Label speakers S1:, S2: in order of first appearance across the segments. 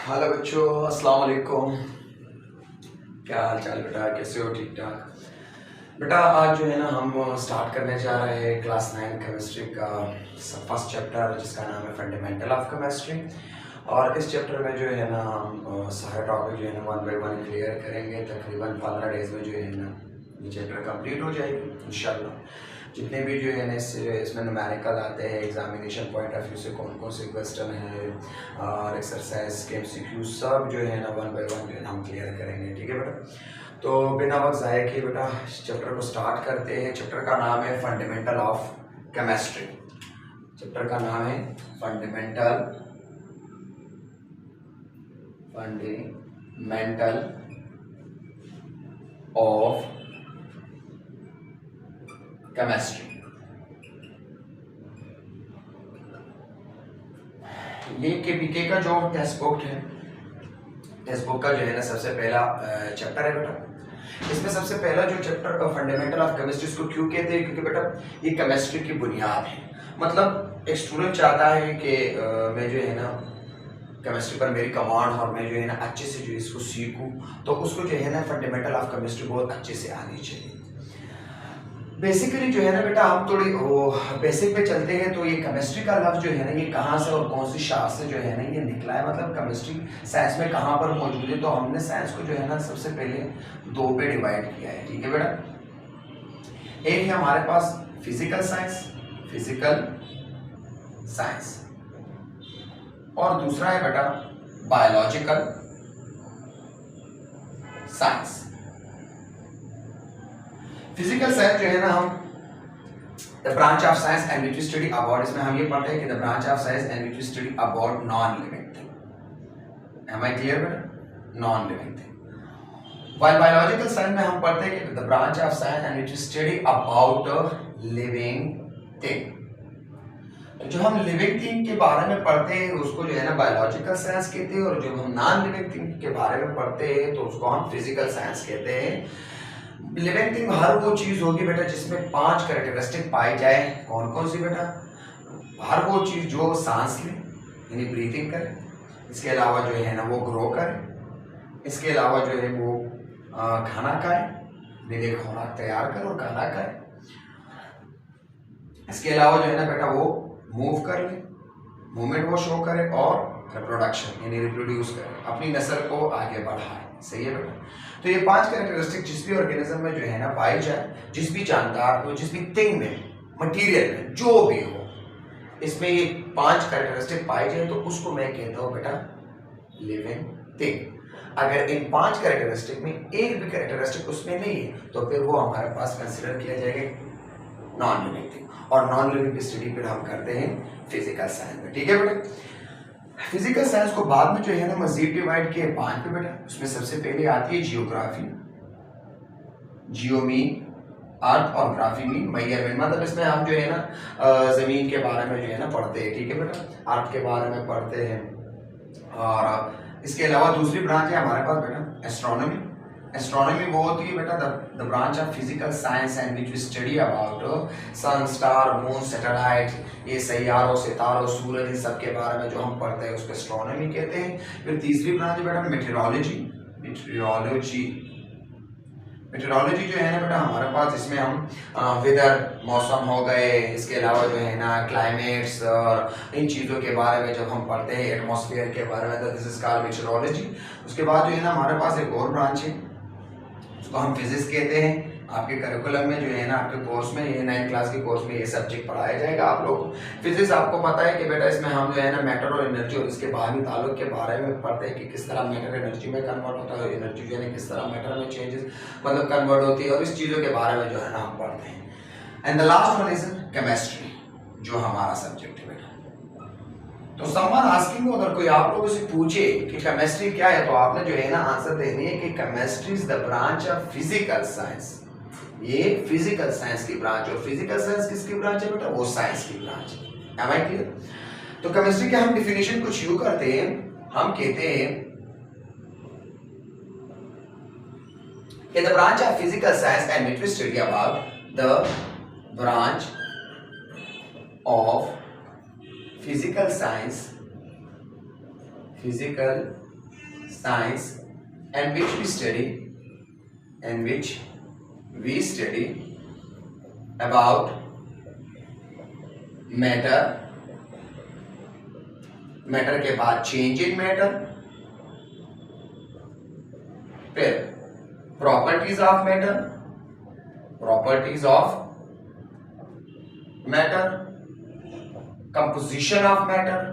S1: Hello बच्चों, अस्सलाम वालेकुम। क्या हाल चाल बेटा, कैसे हो? ठीक ठाक बेटा। आज जो है ना हम स्टार्ट करने जा रहे हैं क्लास 9 केमिस्ट्री का फर्स्ट चैप्टर, जिसका नाम है फंडामेंटल ऑफ केमिस्ट्री। और इस चैप्टर में जो है ना हम सारे टॉपिक जो है ना 1 बाय 1 क्लियर करेंगे। तकरीबन 15 डेज में जो है ना ये चैप्टर कंप्लीट हो जाएगी इंशाल्लाह। जितने भी जो है ना इसमें न्यूमेरिकल आते हैं, एग्जामिनेशन पॉइंट ऑफ व्यू से कौन कौन से क्वेश्चन है और एक्सरसाइज के MCQ सब जो है ना 1 बाय 1 जो है ना हम क्लियर करेंगे। ठीक है बेटा, तो बिना वक्त ज़ाया किए बेटा चैप्टर को स्टार्ट करते हैं। चैप्टर का नाम है फंडामेंटल ऑफ केमिस्ट्री। चैप्टर का नाम है फंडामेंटल ऑफ केमिस्ट्री। ये केपीके का जो टेक्स्ट बुक है, टेक्स्ट बुक का जो है ना सबसे पहला चैप्टर है बेटा। इसमें सबसे पहला जो चैप्टर फंडामेंटल ऑफ केमिस्ट्री, इसको क्यों कहते हैं? क्योंकि बेटा ये केमिस्ट्री की बुनियाद है। मतलब एक स्टूडेंट चाहता है कि मैं जो है ना केमिस्ट्री पर मेरी कमांड और मैं जो है ना अच्छे से जो इसको सीखूं, तो उसको जो है ना फंडामेंटल ऑफ केमिस्ट्री बहुत अच्छे से आनी चाहिए। बेसिकली जो है ना बेटा हम थोड़ी बेसिक पे चलते हैं। तो ये केमिस्ट्री का लफ्ज जो है ना ये कहाँ से और कौन सी शाख से जो है ना ये निकला है, मतलब केमिस्ट्री साइंस में कहाँ पर मौजूद है। तो हमने साइंस को जो है ना सबसे पहले दो पे डिवाइड किया है। ठीक है बेटा, एक है हमारे पास फिजिकल साइंस और दूसरा है बेटा बायोलॉजिकल साइंस। फिजिकल साइंस जो है ना हम the branch of science and which we study about, इसमें हम ये पढ़ते हैं कि the branch of science and which we study about non living thing. Am I clear बेटा? Non living thing. While biological science में हम पढ़ते हैं कि the branch of science and which we study about living thing. तो जो हम living thing के बारे में पढ़ते हैं उसको जो है ना बायोलॉजिकल साइंस कहते हैं, और जो हम नॉन लिविंग थिंग के बारे में पढ़ते हैं तो उसको हम फिजिकल साइंस कहते हैं। लिविंग थिंग हर वो चीज होगी बेटा जिसमें 5 कैरेक्टरिस्टिक पाई जाए। कौन कौन सी बेटा? हर वो चीज जो सांस ले यानी ब्रीथिंग करे, इसके अलावा जो है ना वो ग्रो करे, इसके अलावा जो है वो खाना खाए, नीले खुराक तैयार करे और खाना खाए, इसके अलावा जो है ना बेटा वो मूव कर ले, मूवमेंट वो शो करे, और रिप्रोडक्शन यानी रिप्रोड्यूस करे, अपनी नस्ल को आगे बढ़ाए। सही है बेटा? तो ये 5 कैरेक्टरिस्टिक जिस भी ऑर्गेनिज्म में जो है ना पाई जाए, जिस भी जानदार को, जिस भी थिंग में, मटेरियल में, जो भी हो, इसमें ये 5 कैरेक्टरिस्टिक पाई जाए तो उसको मैं कहता हूँ बेटा लिविंग थिंग। अगर इन 5 कैरेक्टरिस्टिक में एक भी कैरेक्टरिस्टिक उसमें नहीं है तो फिर वो हमारे पास कंसिडर किया जाएगा नॉन लिविंग थिंग। और नॉन लिविंग की स्टडी फिर हम करते हैं फिजिकल साइंस में। ठीक है बेटा, फिजिकल साइंस को बाद में जो है ना मजीद डिवाइड किए 5 पे बेटा। उसमें सबसे पहले आती है जियोग्राफी, जियोमी अर्थ, और ग्राफी मीन मेजरमेंट। मतलब इसमें हम जो है ना जमीन के बारे में जो है ना पढ़ते हैं। ठीक है बेटा, अर्थ के बारे में पढ़ते हैं। और इसके अलावा दूसरी ब्रांच है हमारे पास बेटा एस्ट्रोनॉमी। एस्ट्रोनॉमी वो होती है बेटा the branch of physical science and which we study about sun, star, moon, satellite, ये सैयारों, सितारों, सूरज, इन सब के बारे में जो हम पढ़ते हैं उसको एस्ट्रोनॉमी कहते हैं। फिर तीसरी ब्रांच है बेटा मेटेरोलॉजी जो है ना बेटा हमारे पास, इसमें हम वेदर, मौसम हो गए, इसके अलावा जो है ना क्लाइमेट्स और इन चीज़ों के बारे में जब हम पढ़ते हैं, एटमॉस्फेयर के बारे में, तो दिस इज कॉल्ड मेटेरोलॉजी। उसके बाद जो है ना हमारे पास एक और ब्रांच है, उसको हम फिजिक्स कहते हैं। आपके करिकुलम में जो है ना आपके कोर्स में, ये 9th क्लास के कोर्स में ये सब्जेक्ट पढ़ाया जाएगा आप लोग को। फिजिक्स आपको पता है कि बेटा इसमें हम जो है ना मैटर और एनर्जी और इसके बाहरी ताल्लुक के बारे में पढ़ते हैं कि किस तरह मैटर एनर्जी में कन्वर्ट होता है, एनर्जी जो है ना किस तरह मैटर में चेंजेस मतलब कन्वर्ट होती है, और इस चीज़ों के बारे में जो है ना हम पढ़ते हैं। And the last one is chemistry, जो हमारा सब्जेक्ट है बेटा। तो समवन आस्किंग, अगर कोई आप लोगों से पूछे कि केमिस्ट्री क्या है, तो आपने जो है ना आंसर देनी है कि chemistry is the branch of physical science. ये फिजिकल साइंस की ब्रांच, और फिजिकल साइंस किसकी ब्रांच है बेटा? वो साइंस की ब्रांच है। Am I clear? तो केमिस्ट्री के हम डिफिनेशन कुछ यूं करते हैं, हम कहते हैं कि the branch of physical science and which we study about the branch of physical science, physical science in which we study about matter के बाद चेंज इन मैटर, फिर properties of matter, composition of matter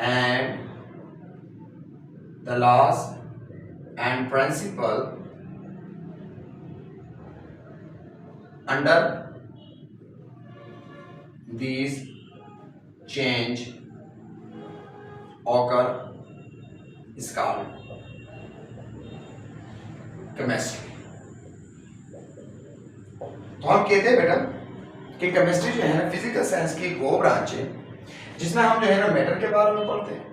S1: and the laws and principle under these change occur is called chemistry. तो हम कहते हैं बेटा कि chemistry जो है ना फिजिकल साइंस की एक वो ब्रांच है जिसमें हम जो है ना मैटर के बारे में पढ़ते हैं,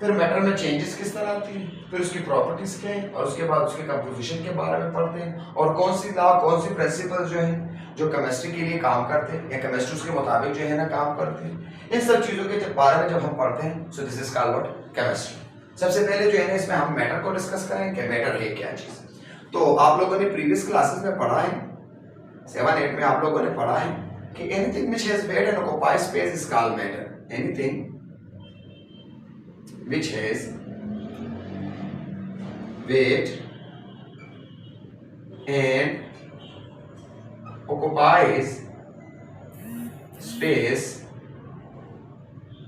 S1: फिर मैटर में चेंजेस किस तरह आती हैं, फिर उसकी प्रॉपर्टीज क्या है, और उसके बाद उसके कंपोजिशन के बारे में पढ़ते हैं, और कौन सी लॉ कौन सी प्रिंसिपल जो है जो केमिस्ट्री के लिए काम करते हैं या केमिस्ट्री उसके मुताबिक जो है ना काम करते हैं, इन सब चीज़ों के बारे में जब हम पढ़ते हैं so this is called what chemistry. सबसे पहले जो है ना इसमें हम मैटर को डिस्कस करें कि मैटर है क्या चीज़। तो आप लोगों ने प्रीवियस क्लासेस में पढ़ा है, 7-8 में आप लोगों ने पढ़ा है कि anything which has weight and occupies space is called matter. Anything which has weight and occupies space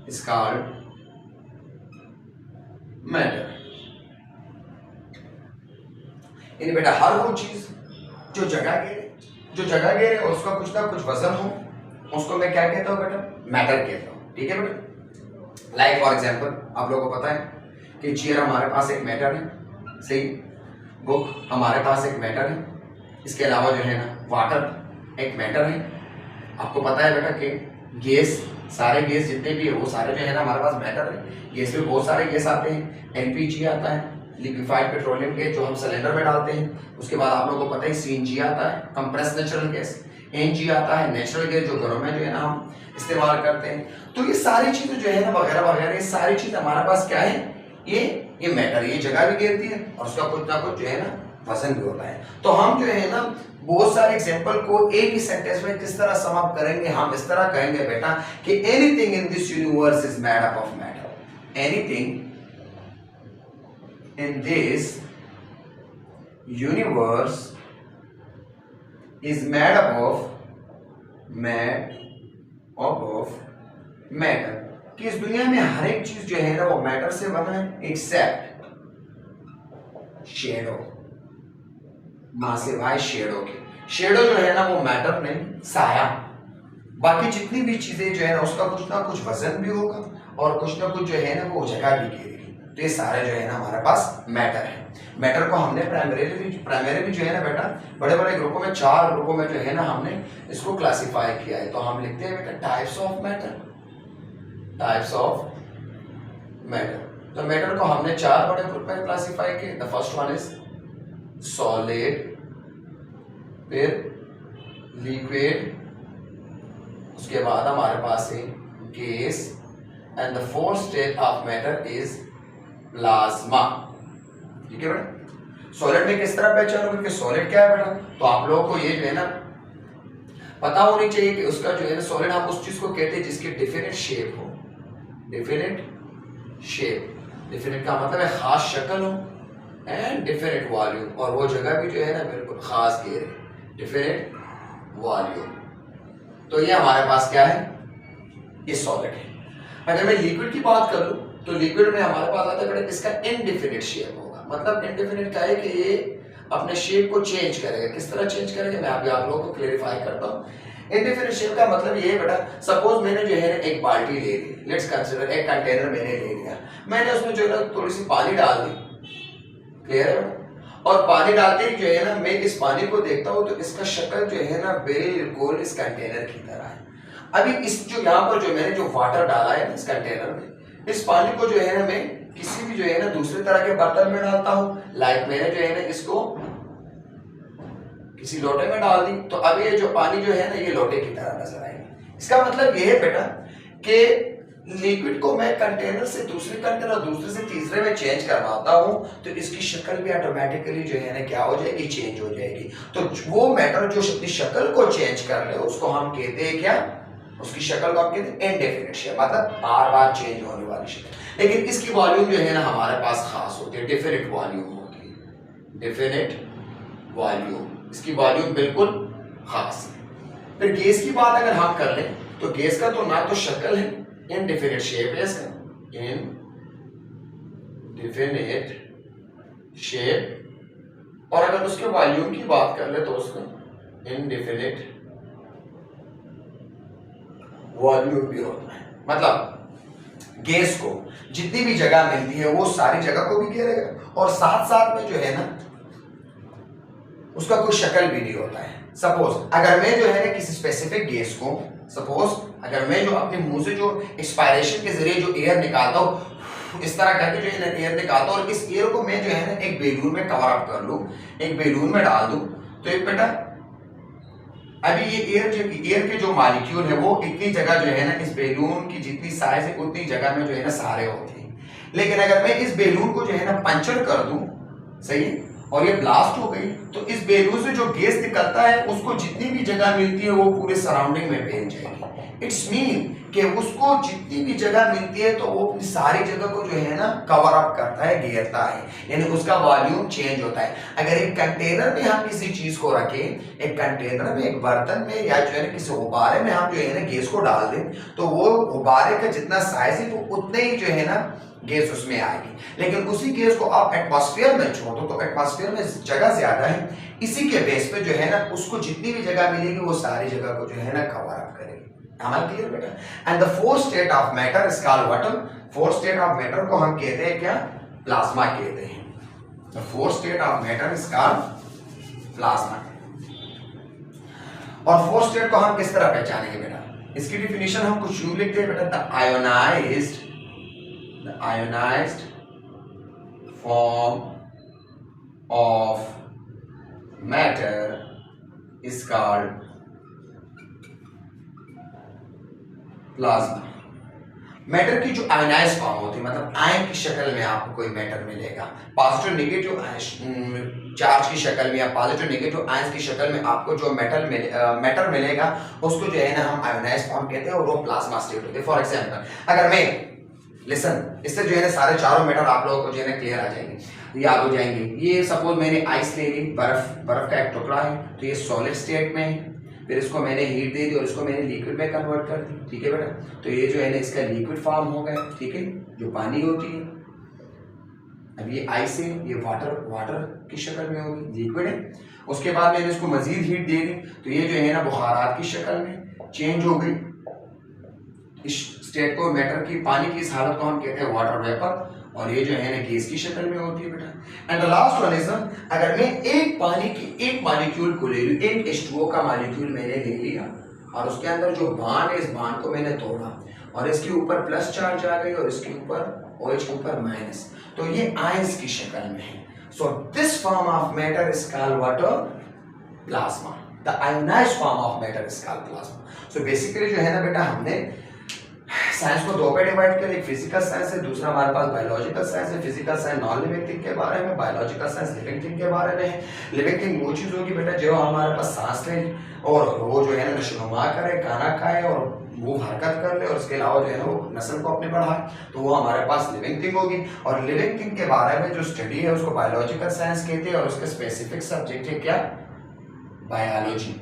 S1: is called matter. यानी बेटा हर वो चीज जो जगह घेरे और उसका कुछ ना कुछ वजन हो, उसको मैं क्या कहता हूँ बेटा, मैटर कहता हूँ। ठीक है बेटा, लाइक फॉर एग्जांपल आप लोगों को पता है कि चेयर हमारे पास एक मैटर है, सही, बुक हमारे पास एक मैटर है, इसके अलावा जो है ना वाटर एक मैटर है। आपको पता है बेटा कि गैस, सारे गैस जितने भी है वो सारे जो है ना हमारे पास मैटर है। गैस में बहुत सारे गैस आते हैं, एलपीजी आता है, लिक्विफाइड पेट्रोलियम गैस जो हम सिलेंडर में डालते हैं, उसके बाद आप लोगों को पता है सीएनजी आता है, कंप्रेस्ड नेचुरल गैस, एनजी आता है, नेचुरल गैस जो घरों में जो है ना हम इस्तेमाल करते हैं। तो ये सारी चीजें जो है ना वगैरह वगैरह ये सारी चीज हमारे पास क्या है, ये मैटर, ये जगह भी घेरती है और उसका कुछ ना कुछ जो है ना वजन भी होता है। तो हम जो है ना बहुत सारे एग्जांपल को एक ही सेंटेंस में किस तरह सम अप करेंगे, हम इस तरह कहेंगे बेटा कि anything in this universe is made up of matter. Anything in this universe is made up of matter, कि इस दुनिया में हर एक चीज जो है ना वो मैटर से बना है एक्सेप्ट शेडो, मां से भाई शेडो के, शेडो जो है ना वो मैटर नहीं, साया। बाकी जितनी भी चीजें जो है ना उसका कुछ ना कुछ वजन भी होगा और कुछ ना कुछ जो है ना वो जगह भी घेरेगी। तो ये सारे जो है ना हमारे पास मैटर है। मैटर को हमने प्राइमरी जो है ना बेटा बड़े बड़े ग्रुपों में, 4 ग्रुपों में जो है ना हमने इसको क्लासिफाई किया है। तो हम लिखते हैं बेटा टाइप्स ऑफ मैटर। तो मैटर को हमने 4 बड़े ग्रुप में क्लासिफाई किए। The first one is solid, फिर लिक्विड, उसके बाद हमारे पास है gas, and the fourth state of matter is plasma. ठीक है बेटा, सॉलिड में किस तरह पहचानो, क्योंकि सॉलिड क्या है बेटा, तो आप लोगों को ये जो है ना पता होनी चाहिए कि उसका जो है ना सॉलिड हम उस चीज को कहते हैं जिसकी डेफिनेट शेप हो। डेफिनेट शेप, डेफिनेट का मतलब है खास शक्ल हो, एंड डेफिनेट वॉल्यूम, और वो जगह भी जो है ना बिल्कुल खास घेरे, डेफिनेट वॉल्यूम। तो ये हमारे पास क्या है, ये सॉलिड है। अगर मैं लिक्विड की बात कर लूं तो लिक्विड में हमारे पास आता है इसका इनडेफिनिट शेप होगा। मतलब इनडेफिनिट का है कि ये अपने शेप को चेंज करेगा। किस तरह चेंज करेगा मैं अभी आप लोगों को क्लेरिफाई करता हूँ। इनडेफिनिट शेप का मतलब ये है बेटा, सपोज मैंने जो है एक बाल्टी ले ली, लेट्स कंसीडर एक कंटेनर मैंने ले लिया, मैंने उसमें जो है ना थोड़ी सी पानी डाल दी, क्लियर है, और पानी डालते ही जो है ना मैं इस पानी को देखता हूँ तो इसका शक्ल जो है ना बिल्कुल इस कंटेनर की तरह है। अभी इस जो यहाँ पर जो मैंने जो वाटर डाला है इस कंटेनर में, इस पानी को जो है ना मैं किसी भी जो है ना दूसरे तरह के बर्तन में डालता हूँ, लाइक मैंने जो है ना इसको किसी लोटे में डाल दी, तो अब ये जो पानी जो है ना ये लोटे की तरह नजर आएगी। इसका मतलब ये है बेटा कि लिक्विड को मैं कंटेनर से दूसरे कंटेनर, दूसरे से तीसरे में चेंज करवाता हूं तो इसकी शक्ल भी ऑटोमेटिकली जो है ना क्या हो जाएगी, चेंज हो जाएगी। तो वो मैटर जो अपनी शक्ल को चेंज कर ले उसको हम कहते हैं क्या, उसकी शक्ल को हम कहते हैं इनडेफिनिट शेप, मतलब बार बार चेंज होने वाली शक्ल। लेकिन इसकी वॉल्यूम जो है ना हमारे पास खास होती है, डेफिनेट वॉल्यूम होती है, डेफिनेट वॉल्यूम, इसकी वॉल्यूम बिल्कुल खास है। फिर गैस की बात अगर हम कर लें तो गैस का तो ना तो शक्ल है, इनडेफिनिट शेप है इसका, इनडेफिनिट शेप, और अगर उसके वॉल्यूम की बात कर ले तो उसका इनडेफिनिट वॉल्यूम भी होता है। मतलब गैस को जितनी भी जगह मिलती है वो सारी जगह को भी घेरेगा और साथ साथ में जो है ना उसका कोई शक्ल भी नहीं होता है। सपोज अगर मैं जो है ना किसी स्पेसिफिक गैस को, सपोज अगर मैं जो अपने मुंह से जो एक्सपायरेशन के जरिए जो एयर निकालता हूँ इस तरह करके जो है ना एयर निकालता हूँ और इस एयर को मैं जो है ना एक बैलून में कवर अप कर लूँ, एक बैलून में डाल दूँ, तो एक बेटा अभी ये एयर के जो मॉलिक्यूल है वो इतनी जगह जो है ना इस बैलून की जितनी साइज है उतनी जगह में जो है ना सारे होते हैं। लेकिन अगर मैं इस बैलून को जो है ना पंचर कर दूं, सही है, और ये ब्लास्ट हो गई तो इस बैलून से जो गैस निकलता है उसको जितनी भी जगह मिलती है वो पूरे सराउंडिंग में फैल जाएगी। इट्स मीन कि उसको जितनी भी जगह मिलती है तो वो अपनी सारी जगह को जो है ना कवर अप करता है, घेरता है, यानी उसका वॉल्यूम चेंज होता है। अगर एक कंटेनर में हम किसी चीज को रखें, एक कंटेनर में, एक बर्तन में या जो है ना किसी गुब्बारे में हम जो है ना गैस को डाल दें तो वो गुब्बारे का जितना साइज है वो उतने ही जो है ना गैस उसमें आएगी। लेकिन उसी गैस को आप एटमॉस्फेयर में छोड़ दो तो एटमॉस्फेयर में जगह ज्यादा है, इसी के बेस पे जो है ना उसको जितनी भी जगह मिलेगी वो सारी जगह को जो है ना कवर अप करेगी। Am I clear बेटा? And the fourth state of matter is called what? Fourth state of matter को हम कहते हैं क्या? प्लाज्मा कहते हैं। The fourth state of matter is called plasma. और fourth state को हम किस तरह पहचानेंगे बेटा? इसकी डिफिनेशन हम कुछ यूं लिखते हैं बेटा, the ionized form of matter is called plasma. Matter की जो आयनाइज फॉर्म होती है, मतलब आयन की शक्ल में आपको कोई मैटर मिलेगा, पॉजिटिव नेगेटिव चार्ज की शक्ल में या पॉजिटिव नेगेटिव आयंस की शक्ल में आपको जो मैटर मिलेगा उसको जो है ना हम आयनाइज फॉर्म कहते हैं और वो प्लाज्मा स्टेट होती है। फॉर एग्जांपल अगर मैं लिसन, इससे जो है ना सारे चारों मैटर आप लोगों को जो है ना क्लियर आ जाएंगे, याद हो जाएंगे। ये सपोज मैंने आइस ले ली, बर्फ का एक टुकड़ा है, तो ये सॉलिड स्टेट में है, फिर इसको मैंने हीट दे दी और इसको मैंने लिक्विड में कन्वर्ट कर दी, ठीक है बेटा, तो ये जो है ना इसका लिक्विड फॉर्म हो गया, ठीक है, जो पानी होती है। अब ये आइस है, ये वाटर की शक्ल में होगी, लिक्विड है। उसके बाद मैंने इसको मजीद हीट दे दी तो ये जो है ना बुखारात की शक्ल में चेंज हो गई। इस स्टेट को, मैटर की, पानी की इस हालत को हम कहते हैं वाटर वेपर, और ये जो है ना गैस की शक्ल में होती है बेटा। And the last one is, अगर मैं एक पानी की एक मॉलिक्यूल को ले लूं, एक H2O का मॉलिक्यूल मैंने ले लिया और उसके अंदर जो बांड है इस बांड को मैंने तोड़ा और इसके ऊपर प्लस चार्ज आ गई और इसके ऊपर OH के ऊपर माइनस, तो ये आयंस की शक्ल में है। So this form of matter is called what? Plasma. The ionised form of matter is called plasma. So basically जो है ना बेटा हमने साइंस को दो पे डिवाइड किया, एक फिजिकल साइंस है, दूसरा हमारे पास बायोलॉजिकल साइंस है। Physical science non living thing के बारे में, बायोलॉजिकल साइंस लिविंग थिंग के बारे में है। लिविंग थिंग वो चीज होगी बेटा जो हमारे पास सांस ले और वो जो है ना नशोनुमा करे, खाना खाए और वो हरकत कर ले और इसके अलावा जो है ना वो नस्ल को अपने बढ़ाए, तो वो हमारे पास लिविंग थिंग होगी। और लिविंग थिंग के बारे में जो स्टडी है उसको बायोलॉजिकल साइंस कहते हैं और उसके स्पेसिफिक सब्जेक्ट है क्या? बायोलॉजी,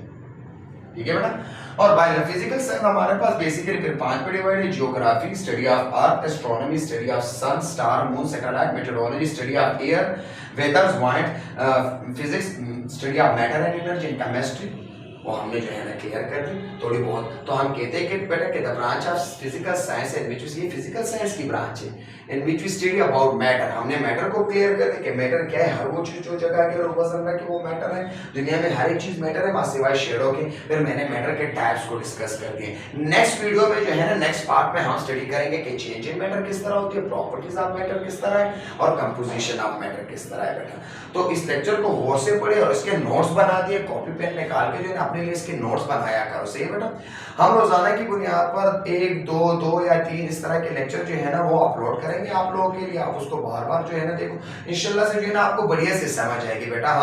S1: ठीक है बेटा। और फिजिकल साइंस हमारे पास बेसिकली फिर 5 पे डिवाइड है। Geography, study of earth, astronomy, study of sun, star, moon, satellite, meteorology, study of air, weathers, wind, physics, study of matter and energy, chemistry, वो हमने जो है ना क्लियर कर दी थोड़ी बहुत। तो हम कहते हैं कि बेटा कि the branch of physical science in which ये फिजिकल साइंस की ब्रांच है in which we study about matter. हमने मैटर को क्लियर कर दिया कि मैटर क्या है, हर वो चीज जो जगह के और वजन रखे वो मैटर है। दुनिया में हर एक चीज मैटर है वहां सिवाय शेडो के। फिर मैंने मैटर के टाइप्स को डिस्कस कर दिए। नेक्स्ट वीडियो में जो है ना नेक्स्ट पार्ट में हम स्टडी करेंगे कि चेंज इन मैटर किस तरह होती है, प्रॉपर्टीज ऑफ मैटर किस तरह है और कंपोजिशन ऑफ मैटर किस तरह है बेटा। तो इस लेक्चर को गौर से पढ़े और इसके नोट्स बना दिए, कॉपी पेन निकाल के जो है ना अपने लिए इसके नोट्स बनाया करो, सही है बेटा। हम रोजाना की बुनियाद पर 1, 2 या 3 इस तरह के लेक्चर जो है ना वो अपलोड करेंगे आप लोगों के लिए। आप उसको बार बार जो है ना देखो, इंशाल्लाह से जो है ना आपको बढ़िया से समझ आएगी बेटा।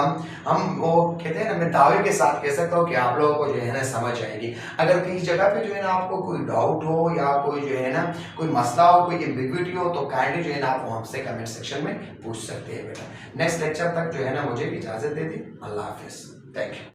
S1: हम वो कहते हैं ना, मैं दावे के साथ कह सकता हूँ कि आप लोगों को जो है ना समझ आएगी। अगर कहीं जगह पे जो है ना आपको कोई डाउट हो या कोई जो है ना कोई मसला हो, कोई एम्बिग्विटी हो, तो काइंडली जो है ना आप हमसे कमेंट सेक्शन में पूछ सकते हैं बेटा। नेक्स्ट लेक्चर तक जो है ना मुझे इजाजत दे दी। अल्लाह हाफिज, थैंक यू।